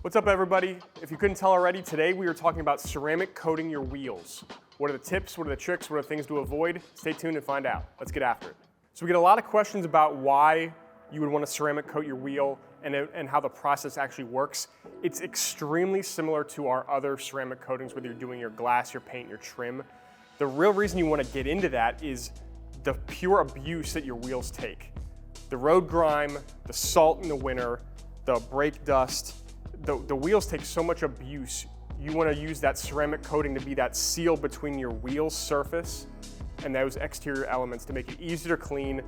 What's up, everybody? If you couldn't tell already, today we are talking about ceramic coating your wheels. What are the tips, what are the tricks, what are the things to avoid? Stay tuned and find out. Let's get after it. So we get a lot of questions about why you would want to ceramic coat your wheel and how the process actually works. It's extremely similar to our other ceramic coatings, whether you're doing your glass, your paint, your trim. The real reason you want to get into that is the pure abuse that your wheels take. The road grime, the salt in the winter, the brake dust, the wheels take so much abuse. You want to use that ceramic coating to be that seal between your wheel's surface and those exterior elements to make it easier to clean,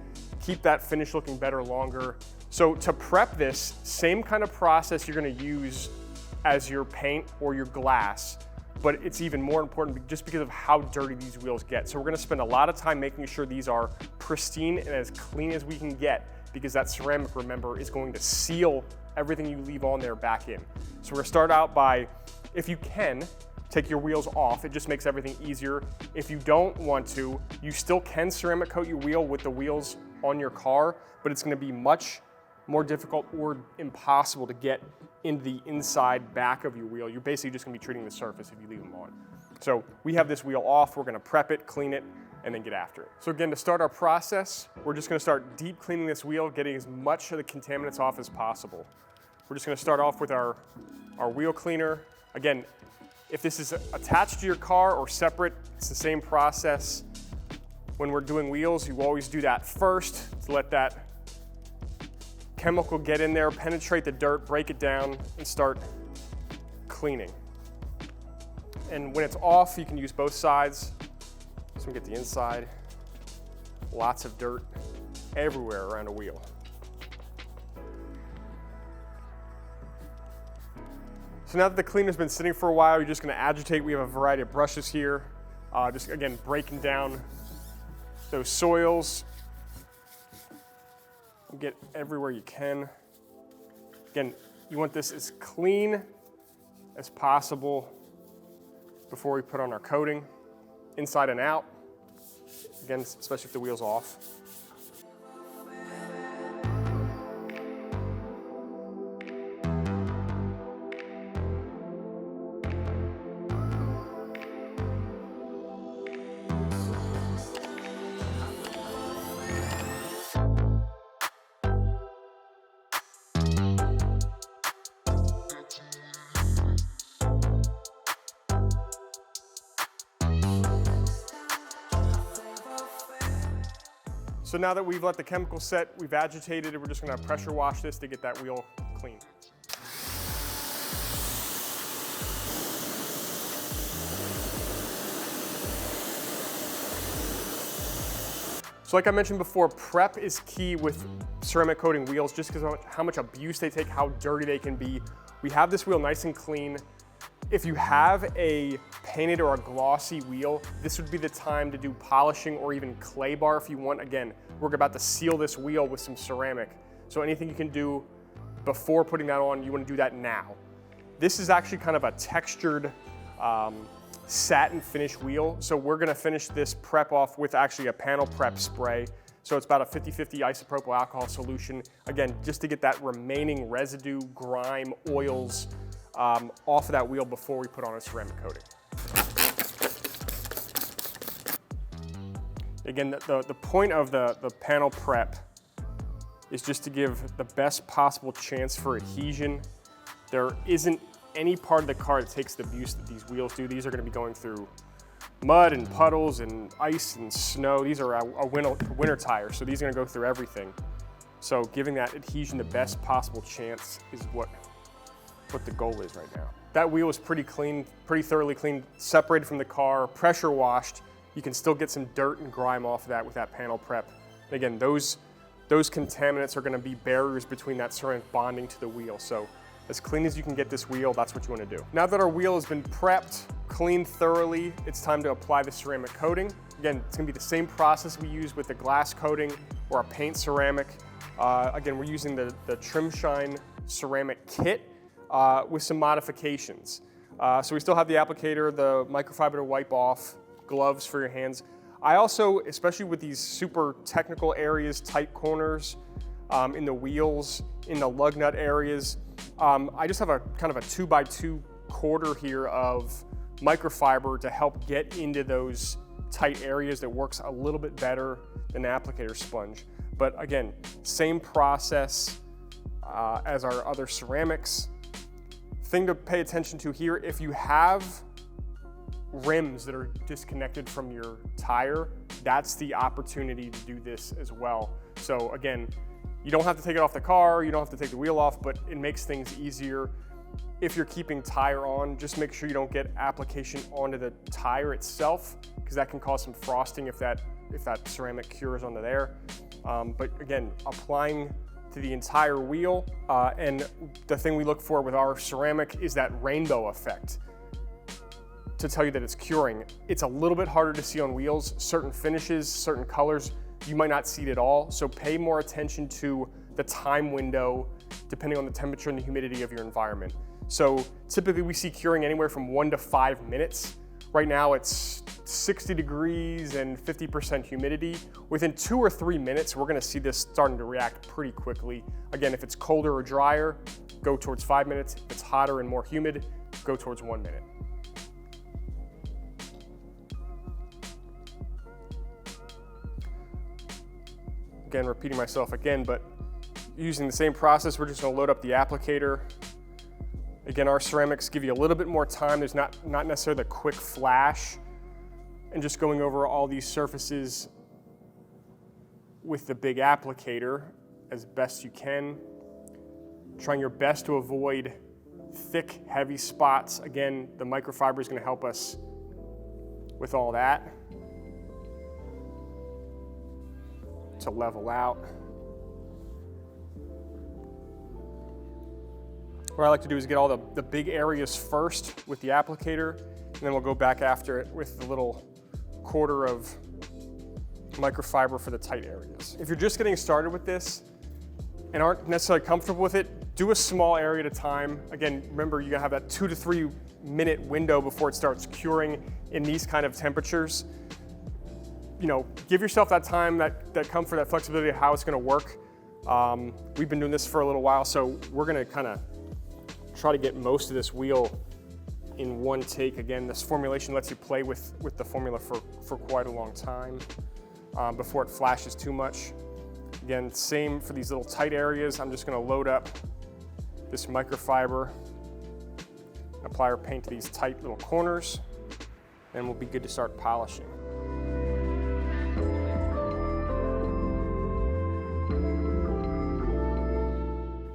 keep that finish looking better longer. So to prep this, same kind of process you're going to use as your paint or your glass, but it's even more important just because of how dirty these wheels get. So we're going to spend a lot of time making sure these are pristine and as clean as we can get, because that ceramic, remember, is going to seal everything you leave on there back in. So we're gonna start out by, if you can, take your wheels off. It just makes everything easier. If you don't want to, you still can ceramic coat your wheel with the wheels on your car, but it's gonna be much more difficult or impossible to get into the inside back of your wheel. You're basically just gonna be treating the surface if you leave them on. So we have this wheel off, we're gonna prep it, clean it, and then get after it. So again, to start our process, we're just gonna start deep cleaning this wheel, getting as much of the contaminants off as possible. We're just gonna start off with our wheel cleaner. Again, if this is attached to your car or separate, it's the same process. When we're doing wheels, you always do that first to let that chemical get in there, penetrate the dirt, break it down, and start cleaning. And when it's off, you can use both sides. So we get the inside, lots of dirt everywhere around a wheel. So now that the cleaner's been sitting for a while, you're just gonna agitate. We have a variety of brushes here. Just again, breaking down those soils. Get everywhere you can. Again, you want this as clean as possible before we put on our coating, inside and out. Again, especially if the wheel's off. So now that we've let the chemical set, we've agitated it, we're just gonna pressure wash this to get that wheel clean. So like I mentioned before, prep is key with ceramic coating wheels just because of how much abuse they take, how dirty they can be. We have this wheel nice and clean. If you have a painted or a glossy wheel, this would be the time to do polishing or even clay bar if you want. Again, we're about to seal this wheel with some ceramic. So anything you can do before putting that on, you want to do that now. This is actually kind of a textured satin finish wheel. So we're gonna finish this prep off with actually a panel prep spray. So it's about a 50-50 isopropyl alcohol solution. Again, just to get that remaining residue, grime, oils, off of that wheel before we put on a ceramic coating. Again, the point of the panel prep is just to give the best possible chance for adhesion. There isn't any part of the car that takes the abuse that these wheels do. These are going to be going through mud and puddles and ice and snow. These are a winter tires, so these are going to go through everything. So giving that adhesion the best possible chance is what the goal is right now. That wheel is pretty clean, pretty thoroughly clean, separated from the car, pressure washed. You can still get some dirt and grime off of that with that panel prep. And again, those contaminants are gonna be barriers between that ceramic bonding to the wheel. So as clean as you can get this wheel, that's what you wanna do. Now that our wheel has been prepped, cleaned thoroughly, it's time to apply the ceramic coating. Again, it's gonna be the same process we use with the glass coating or a paint ceramic. Again, we're using the Trim Shine ceramic kit with some modifications. So we still have the applicator, the microfiber to wipe off, gloves for your hands. I also, especially with these super technical areas, tight corners, in the wheels, in the lug nut areas, I just have a kind of a 2x2 quarter here of microfiber to help get into those tight areas that works a little bit better than the applicator sponge. But again, same process as our other ceramics. Thing to pay attention to here, if you have rims that are disconnected from your tire, that's the opportunity to do this as well. So again, you don't have to take it off the car, you don't have to take the wheel off, but it makes things easier. If you're keeping tire on, just make sure you don't get application onto the tire itself, because that can cause some frosting if that ceramic cures onto there. But again, applying to the entire wheel, and the thing we look for with our ceramic is that rainbow effect to tell you that it's curing. It's a little bit harder to see on wheels. Certain finishes, certain colors, you might not see it at all. So pay more attention to the time window depending on the temperature and the humidity of your environment. So typically we see curing anywhere from 1 to 5 minutes. Right now it's 60 degrees and 50% humidity. Within 2 or 3 minutes, we're gonna see this starting to react pretty quickly. Again, if it's colder or drier, go towards 5 minutes. If it's hotter and more humid, go towards 1 minute. Again, repeating myself again, but using the same process, we're just gonna load up the applicator. Again, our ceramics give you a little bit more time. There's not necessarily the quick flash, and just going over all these surfaces with the big applicator as best you can. Trying your best to avoid thick, heavy spots. Again, the microfiber is gonna help us with all that to level out. What I like to do is get all the big areas first with the applicator, and then we'll go back after it with the little quarter of microfiber for the tight areas. If you're just getting started with this and aren't necessarily comfortable with it, do a small area at a time. Again, remember you gotta have that 2 to 3 minute window before it starts curing in these kind of temperatures. You know, give yourself that time, that comfort, that flexibility of how it's gonna work. We've been doing this for a little while, so we're gonna kinda try to get most of this wheel in one take. Again, this formulation lets you play with the formula for quite a long time before it flashes too much. Again, same for these little tight areas. I'm just gonna load up this microfiber, apply our paint to these tight little corners, and we'll be good to start polishing.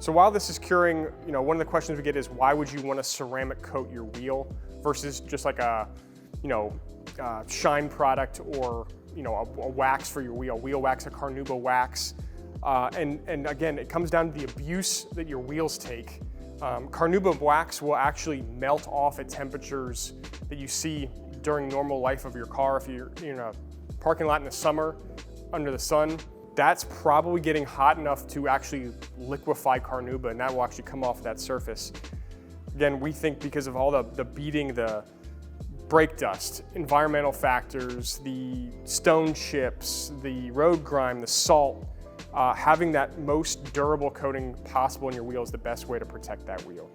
So while this is curing, you know, one of the questions we get is why would you want to ceramic coat your wheel versus just like a, you know, shine product or, you know, a wax for your wheel wax, a Carnauba wax. And again, it comes down to the abuse that your wheels take. Carnauba wax will actually melt off at temperatures that you see during normal life of your car. If you're in a parking lot in the summer under the sun, that's probably getting hot enough to actually liquefy Carnauba, and that will actually come off that surface. Again, we think because of all the beating, the brake dust, environmental factors, the stone chips, the road grime, the salt, having that most durable coating possible in your wheel is the best way to protect that wheel.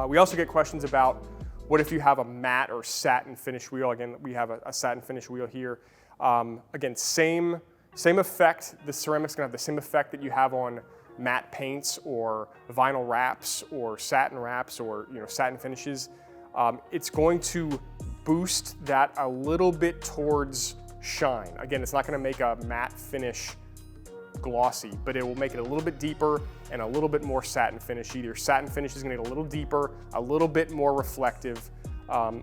We also get questions about what if you have a matte or satin finish wheel. Again, we have a satin finish wheel here. Again, same effect. The ceramic's gonna have the same effect that you have on matte paints or vinyl wraps or satin wraps or, you know, satin finishes. It's going to boost that a little bit towards shine. Again, it's not gonna make a matte finish glossy, but it will make it a little bit deeper and a little bit more satin finish. Your satin finish is gonna get a little deeper, a little bit more reflective.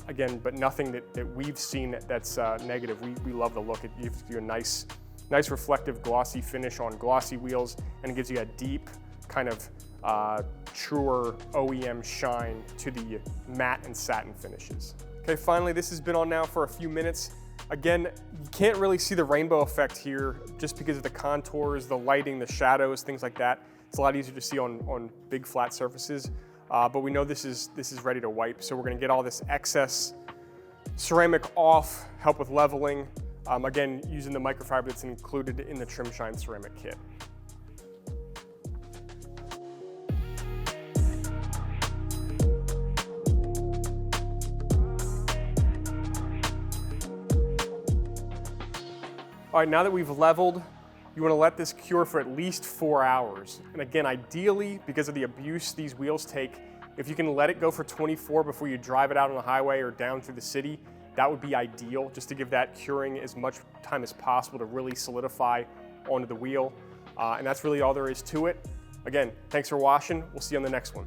Again, but nothing that we've seen that's negative. We love the look. It gives you a nice reflective glossy finish on glossy wheels, and it gives you a deep kind of truer OEM shine to the matte and satin finishes. Okay, finally, this has been on now for a few minutes. Again, you can't really see the rainbow effect here just because of the contours, the lighting, the shadows, things like that. It's a lot easier to see on big flat surfaces, but we know this is ready to wipe, so we're gonna get all this excess ceramic off, help with leveling, again, using the microfiber that's included in the Trim Shine ceramic kit. All right, now that we've leveled, you want to let this cure for at least 4 hours. And again, ideally, because of the abuse these wheels take, if you can let it go for 24 before you drive it out on the highway or down through the city, that would be ideal, just to give that curing as much time as possible to really solidify onto the wheel. And that's really all there is to it. Again, thanks for watching. We'll see you on the next one.